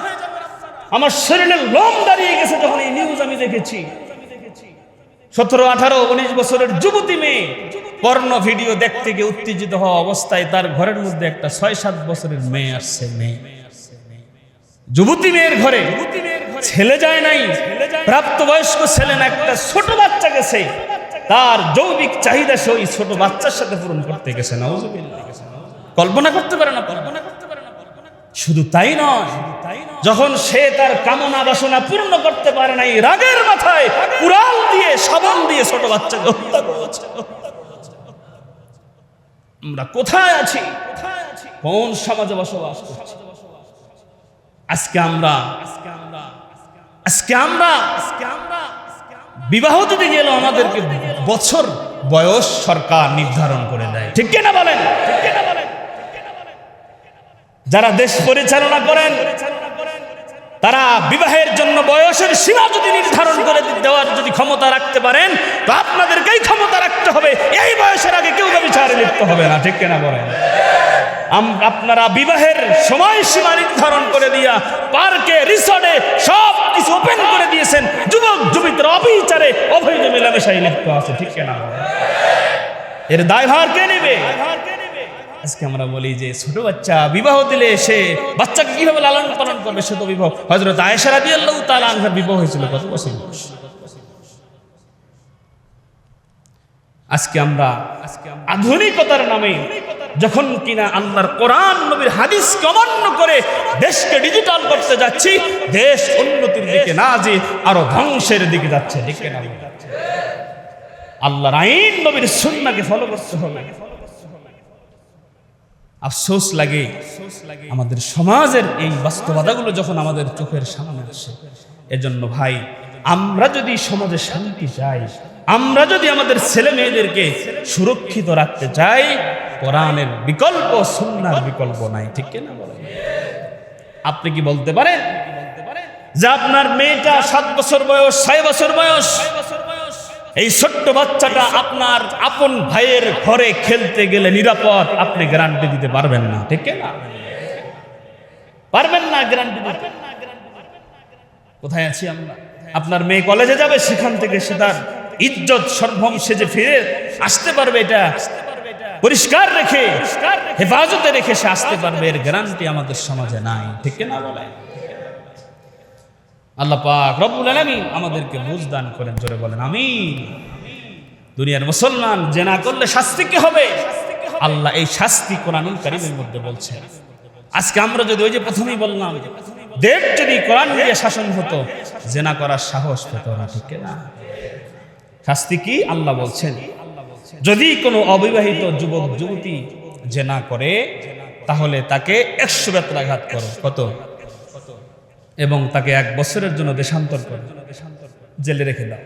আমার শরীরের লোম দাঁড়িয়ে গেছে যখন এই নিউজ আমি দেখেছি। 17, 18, 19 বছরের যুবতী মেয়ে পর্ন ভিডিও দেখতে গিয়ে উত্তেজিত হওয়া অবস্থায় তার ঘরের মধ্যে একটা 6-7 বছরের মেয়ে আসছে। যুবতী মেয়ের ঘরে ছেলে যায় নাই, প্রাপ্তবয়স্ক ছেলে না, একটা ছোট বাচ্চা গেছে। তার যৌবিক চাহিদা সে ওই ছোট বাচ্চার সাথে পূরণ করতে গেছে। নাউজুবিল্লাহ। কল্পনা করতে পারে না, কল্পনা করতে পারে না। শুধু তাই নয়, যখন সে তার কামনা বাসনা পূর্ণ করতে পারে নাই, রাগের মাথায় কুড়াল দিয়ে, শাবল দিয়ে ছোট বাচ্চাকে হত্যা করেছে। আমরা কোথায় আছি? কোন সমাজে বসবাস করছি? আজকে আমরা বিবাহ দিতে গেলে আমাদেরকে বছর বয়স সরকার নির্ধারণ করে দেয়, ঠিক কিনা বলেন? যারা দেশ পরিচালনা করেন তারা বিবাহের জন্য বয়সের সীমা যদি নির্ধারণ করে দেওয়ার যদি ক্ষমতা রাখতে পারেন তো আপনাদেরকেই ক্ষমতা রাখতে হবে। এই বয়সের আগে কেউ ব্যভিচারে লিপ্ত হবে না, ঠিক কিনা বলেন? আপনারা বিবাহের সময়সীমা নির্ধারণ করে দিয়া পার্কে, রিসর্টে সব কিছু ওপেন করে দিয়েছেন। যুবক যুবতীরা অবিচারে অবৈধ মেলামেশায় লিপ্ত আছে, ঠিক কিনা? এর দায়ভার কে নেবে? আজকে আমরা বলি যে ছোট বাচ্চা বিবাহ দিলে সে বাচ্চাকে কিভাবে লালন পালন করবে, সে তো বিবাহ। হযরত আয়েশা রাদিয়াল্লাহু তাআলা আনহার বিবাহ হয়েছিল কত বছর বয়স? আজকে আমরা আধুনিকতার নামে যখন কিনা আল্লাহর কোরআন নবীর হাদিসকে অমান্য করে দেশকে ডিজিটাল করতে যাচ্ছি, দেশ উন্নতির দিকে না যে আরো ধ্বংসের দিকে যাচ্ছে, ঠিক কিনা? আল্লাহর আইন নবীর সুন্নাহকে ফলো করতে হবে। আফসোস লাগে আমাদের সমাজের এই বাস্তবতাগুলো যখন আমাদের চোখের সামনে আসে। এজন্য ভাই, আমরা যদি সমাজে শান্তি চাই, আমরা যদি আমাদের ছেলে মেয়েদেরকে সুরক্ষিত রাখতে চাই, কোরআনের বিকল্প, সুন্নাহর বিকল্প নাই, ঠিক কিনা বলেন? আপনি কি বলতে পারেন যে আপনার মেয়েটা 7 বছর বয়স, 6 বছর বয়স, এই ছোট্ট বাচ্চাটা আপনার আপন ভাইয়ের ঘরে খেলতে গেলে নিরাপদ? আপনি গ্যারান্টি দিতে পারবেন না, ঠিক না? পারবেন না গ্যারান্টি দিতে। কোথায় আছি আমরা? আপনার মেয়ে কলেজে যাবে, সেখান থেকে সে তার ইজ্জত সম্ভ্রম সেজে ফিরে আসতে পারবে, এটা পরিষ্কার রেখে, হেফাজতে রেখে সে আসতে পারবে, এর গ্যারান্টি আমাদের সমাজে নাই, ঠিক না বলে? আল্লাহ পাক রব্বুল আলামিন আমাদেরকে বুঝ দান করেন, জোরে বলেন আমিন। দুনিয়ার মুসলমান জিনা করলে শাস্তি কি হবে? আল্লাহ এই শাস্তি কোরআনুল কারীমের মধ্যে বলছেন। আজকে আমরা যদি ওই যে প্রথমেই বললাম দেশ যদি কোরআন দিয়ে শাসন হতো, জেনা করার সাহস পেত না, ঠিক না? শাস্তি কি আল্লাহ বলছেন, যদি কোনো অবিবাহিত যুবক যুবতী জেনা করে তাহলে তাকে 100 বেত্রাঘাত করো, কত, এবং তাকে 1 বছরের জন্য দেশান্তর করো, জেলে রেখে দাও।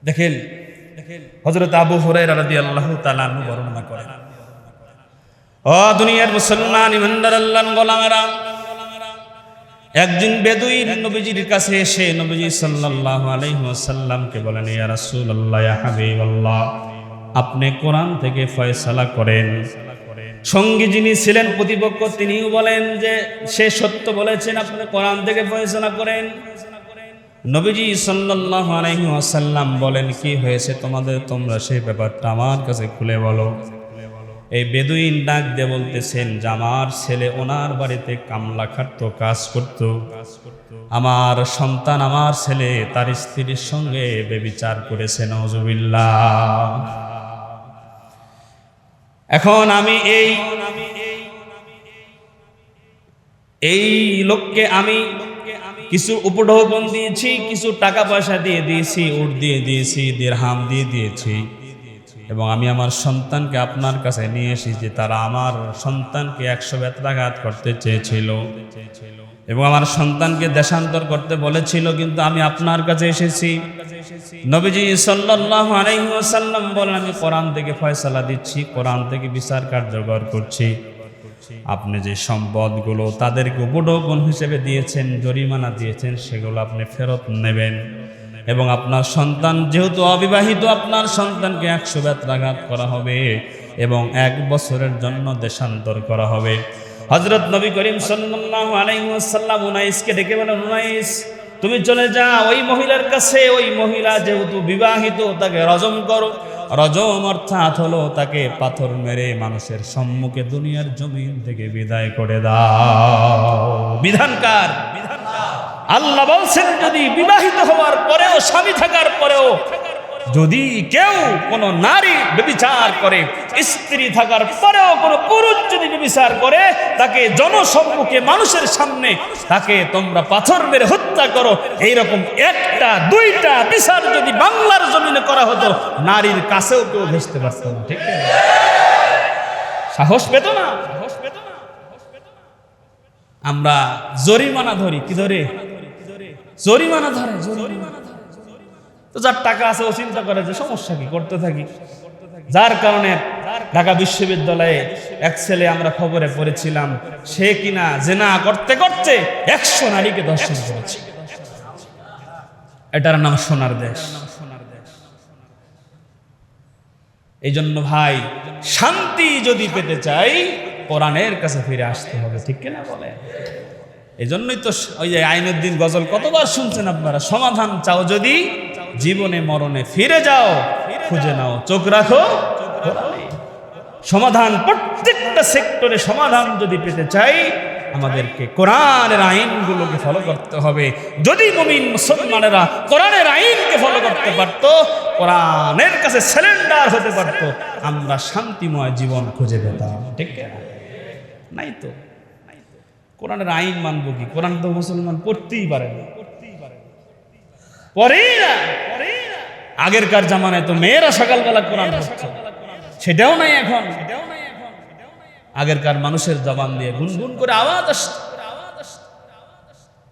দেখেন হযরত আবু হুরায়রা রাদিয়াল্লাহু তাআলা আনহু বর্ণনা করেন, ও দুনিয়ার মুসলমান ইমানদার আল্লাহর গোলামেরা, একজন বেদুইন নবীজির কাছে এসে নবীজি সাল্লাল্লাহু আলাইহি ওয়াসাল্লামকে বলেন, ইয়া রাসূলুল্লাহ, ইয়া হাবিবাল্লাহ, আপনি কোরআন থেকে ফয়সালা করেন। সঙ্গী যিনি ছিলেন প্রতিপক্ষ, তিনিও বলেন যে সে সত্য বলেছেন, আপনি কোরআন থেকে ফয়সালা করেন। নবীজি সাল্লাল্লাহু আলাইহি ওয়াসাল্লাম বলেন, কি হয়েছে তোমাদের, তোমরা সেই ব্যাপারটা আমার কাছে খুলে বলো। এই বেদুইন ডাক দিয়ে বলতেছেন যে আমার ছেলে ওনার বাড়িতে কামলা খাটতো, কাজ করত, আমার সন্তান, আমার ছেলে তার স্ত্রীর সঙ্গে ব্যভিচার করেছে, নাউজুবিল্লাহ। এখন আমি এই লোককে আমি কিছু উপঢৌকন দিয়েছি, কিছু টাকা পয়সা দিয়ে দিয়েছি, উট দিয়ে দিয়েছি, দিরহাম দিয়ে দিয়েছি, এবং আমি আমার সন্তানকে আপনার কাছে নিয়ে এসেছি। তারা আমার সন্তানকে 100 বেত্রাঘাত করতে চেয়েছিল এবং আমার সন্তানকে দেশান্তর করতে বলেছিল, কিন্তু আমি আপনার কাছে এসেছি। নবীজি সাল্লাল্লাহু আলাইহি ওয়াসাল্লাম বলেন, আমি কোরআন থেকে ফয়সালা দিচ্ছি, কোরআন থেকে বিচার কার্যকর করছি। আপনি যে সম্পদগুলো তাদেরকে উপঢৌকন হিসেবে দিয়েছেন, জরিমানা দিয়েছেন, সেগুলো আপনি ফেরত নেবেন, এবং আপনার সন্তান যেহেতু অবিবাহিত, আপনার সন্তানকে 100 বেত্রাঘাত করা হবে এবং 1 বছরের জন্য দেশান্তর করা হবে। হযরত নবী করিম সাল্লাল্লাহু আলাইহি ওয়াসাল্লাম উনাইসকে ডেকে বলেন, উনাইস, তুমি চলে যাও ওই মহিলার কাছে, ওই মহিলা যেহেতু বিবাহিত, তাকে রজম করো। রজম অর্থাৎ হলো তাকে পাথর মেরে মানুষের সম্মুখে দুনিয়ার জমিন থেকে বিদায় করে দাও। বিধানকার আল্লাহ বলছেন, যদি বিবাহিত হওয়ার পরেও, স্বামী থাকার পরেও যদি কেউ কোনো নারী ব্যভিচার করে, স্ত্রী থাকার পরেও কোনো পুরুষ যদি ব্যভিচার করে, তাকে জনসম্মুখে মানুষের সামনে তাকে তোমরা পাথর মেরে হত্যা করো। এইরকম 1টা 2টা বিচার যদি বাংলার জমিনে করা হতো, নারীর কাছেও কেউ ঘেঁষতে পারত না, ঠিক না? সাহস পেত না। আমরা জরিমানা ধরি, কি ধরে? জরিমানা ধরে। তো যার টাকা আছে ও চিন্তা করে যে সমস্যা কি, করতে থাকি। যার কারণে ঢাকা বিশ্ববিদ্যালয়ে এক ছেলে, আমরা খবরে পড়েছিলাম, সে কিনা জেনা করতে করতে 100 নারীকে ধর্ষণ করেছে। এটার নাম সোনার দেশ। এই জন্য ভাই, শান্তি যদি পেতে চাই কোরআনের কাছে ফিরে আসতে হবে, ঠিক কিনা বলে? এই জন্যই তো ওই যে আইনুদ্দিন গজল কতবার শুনছেন আপনারা, সমাধান চাও যদি জীবনে মরণে ফিরে যাও, খুঁজে নাও চোখ রাখো। সমাধান প্রত্যেকটা সেক্টরে সমাধান যদি পেতে চাই, আমাদেরকে কোরআনের আইনগুলোকে ফলো করতে হবে। যদি মুমিন মুসলমানেরা কোরআনের আইনকে ফলো করতে পারত, কোরআনের কাছে সারেন্ডার হতে পারত, আমরা শান্তিময় জীবন খুঁজে পেতাম, ঠিক নাই? তো কোরআনের আইন মানবো কি? কোরআন তো মুসলমান পড়তেই পারে না, পড়েই না। আগেরকার জামানায় তো মেয়েরা সকালবেলা কোরআন পড়ছে, সেটাও নাই এখন। আগেরকার মানুষের জবান দিয়ে গুনগুন করে আওয়াজ আসছে।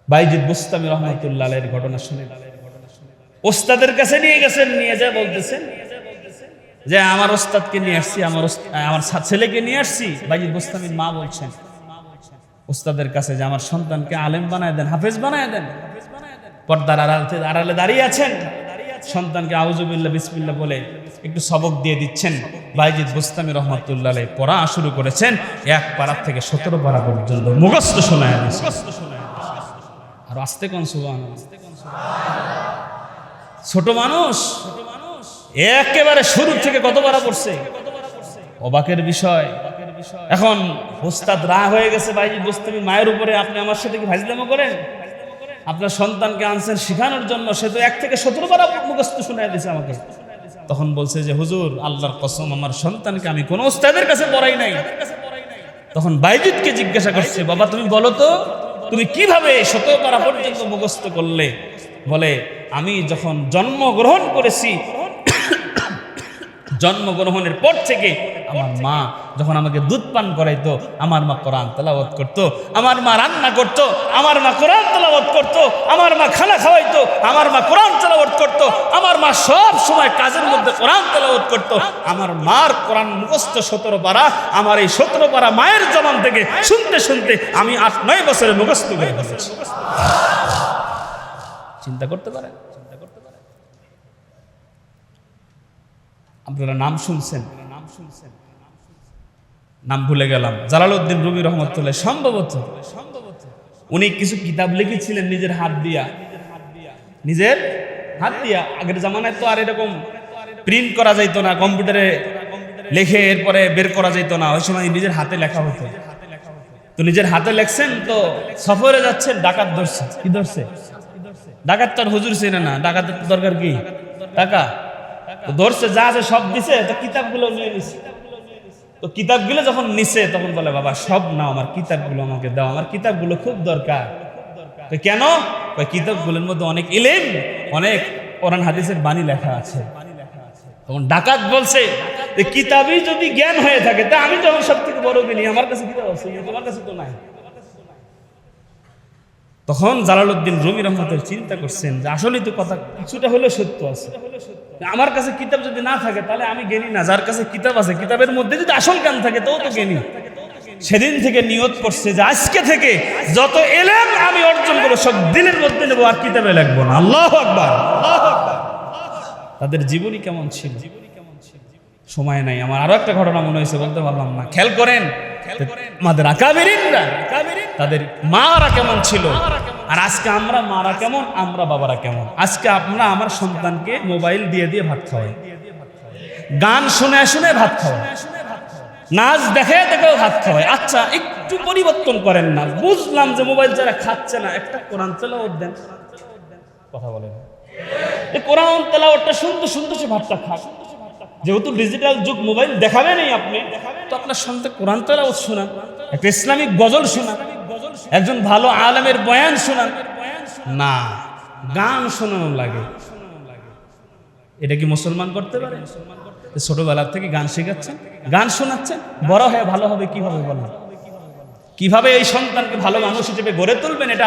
বাইজিদ বুস্তামি রহমাতুল্লাহ আলাইহির ঘটনা শুনে ওস্তাদের কাছে নিয়ে গেছেন, নিয়ে যায় বলতেছেন যে আমার ওস্তাদকে নিয়ে আসছি, আমার ছেলেকে নিয়ে আসছি। বাইজিদ বুস্তামির মা বলছেন ওস্তাদের কাছে যে আমার সন্তানকে আলেম বানায় দেন, হাফেজ বানায় দেন। পর্দার আড়ালে দাঁড়িয়ে আছেন, সন্তানকে আউযুবিল্লাহ বিসমিল্লাহ বলে একটু সবক দিয়ে দিচ্ছেন। বাইজিদ বুস্তামি রহমাতুল্লাহ আলাইহি পড়া শুরু করেছেন, 1 পারা থেকে 17 পারা পর্যন্ত মুখস্থ শোনায় দিয়েছেন। আর আস্তে কোন সুবহানাল্লাহ। ছোট মানুষ একেবারে শুরু থেকে কত পারা পড়ছে, অবাকের বিষয়। এখন ওস্তাদ রাগ হয়ে গেছে বাইজিদ বুস্তামির মায়ের উপরে, আপনি আমার সাথে কি ফাজলামো করেন? আপনার সন্তানকে আনছেন শেখানোর জন্য, সে তো 1 থেকে 17 বার মুখস্থ শোনায় দিয়েছে আমাকে। তখন বলছে যে হুজুর, আল্লাহর কসম, আমার সন্তানকে আমি কোনো ওস্তাদের কাছে পড়াই নাই। তখন বাইজিদকে জিজ্ঞাসা করছে, বাবা তুমি বলো তো, তুমি কিভাবে 17 পারা পর্যন্ত মুখস্থ করলে? বলে আমি যখন জন্মগ্রহণ করেছি, জন্মগ্রহণের পর থেকে আমার মা যখন আমাকে দুধ পান করাইতো, আমার মা কোরআন তেলাওয়াত করতো, আমার মা রান্না করতো, আমার মা কোরআন তেলাওয়াত করতো, আমার মা খানা খাওয়াইতো, আমার মা কোরআন তেলাওয়াত করতো, আমার মা সব সময় কাজের মধ্যে কোরআন তেলাওয়াত করতো। আমার মার কোরআন মুখস্থ 17 পারা, আমার এই 17 পারা মায়ের জবান থেকে শুনতে শুনতে আমি 8-9 বছরে মুখস্থ করে ফেলেছি। চিন্তা করতে পারেন? আপনারা নাম শুনছেন, নাম ভুলে গেলাম, জালালউদ্দিন রুমি রহমতুল্লাহ। সম্ভবত উনি কিছু কিতাব লিখেছিলেন নিজের হাত দিয়া, নিজের হাত দিয়া। আগের জামানায় তো আর এরকম প্রিন্ট করা যাইত না, কম্পিউটারে লিখে এরপরে বের করা যাইত না, ওই সময় নিজের হাতে লেখা হতো। তো নিজের হাতে লেখছেন, তো সফরে যাচ্ছেন, ডাকাত ধরছে। কি ধরছে? ডাকাত তো আর হুজুর চেনে না, ডাকাতের দরকার কি? টাকা। ধরছে, যা আছে সব দিছে, তো কিতাবগুলো নিয়ে নিছে। তো কিতাবগুলো যখন নিছে তখন বলে, বাবা সব নাও, আমার কিতাবগুলো আমাকে দাও, আমার কিতাবগুলো খুব দরকার। তো কেন? ওই কিতাবগুলোর মধ্যে অনেক ইলম, অনেক কোরআন হাদিসের বাণী লেখা আছে। তখন ডাকাত বলছে, কিতাবই যদি জ্ঞান হয়ে থাকে, তা আমি যখন সব থেকে বড় জ্ঞানী, আমার কাছে কিতাব আছে, তোমার কাছে তো নাই। তখন জালালউদ্দিন রুমি রহমতুল্লাহ চিন্তা করছেন যে আসলেই তো কথা কিছুটা হলেও সত্য আছে। আমার কাছে কিতাব যদি না থাকে তাহলে আমি জ্ঞানী না, যার কাছে কিতাব আছে, কিতাবের মধ্যে যদি আসল জ্ঞান থাকে তো তো জ্ঞানী। সেদিন থেকে নিয়ত করছে যে আজকে থেকে যত ইলম আমি অর্জন করব সব দিলের মধ্যে নেব, আর কিতাবে লিখবো না। আল্লাহু আকবার। তাদের জীবনী কেমন ছিল? সময় নাই, আমার আরো একটা ঘটনা মনে হয়েছে, বলতে পারলাম না। খেয়াল করেন আমাদের আকাবিরিনরা, তাদের মারা কেমন ছিল, আর আজকে আমরা মারা কেমন, আমরা বাবারা কেমন। আজকে আমরা আমার সন্তানকে মোবাইল দিয়ে দিয়ে ভাত খাওয়াই, গান শুনে শুনে ভাত খাওয়াই, নাচ দেখে দেখেও ভাত খাওয়াই। আচ্ছা একটু পরিবর্তন করেন না, বুঝলাম যে মোবাইল যারা খাচ্ছে না, একটা কোরআন তেলাওয়াত দেন। কথা বলেন, এই কোরআন তেলাওয়াতটা শুনতে শুনতে সে ভাতটা খায়। যেহেতু ডিজিটাল যুগ, মোবাইল দেখাবেনই আপনি, তো আপনার সন্তান কোরআন তেলাওয়াত শোনান, একটা ইসলামিক গজল শোনান, একজন ভালো আলেমের বয়ান শোনান। না, গান শোনানো লাগে। এটা কি মুসলমান করতে পারে? ছোটবেলা থেকে গান শেখাচ্ছেন, গান শোনাচ্ছেন, বড় হয়ে ভালো হবে কিভাবে বলেন? কিভাবে এই সন্তানকে ভালো মানুষ হিসেবে গড়ে তুলবেন? এটা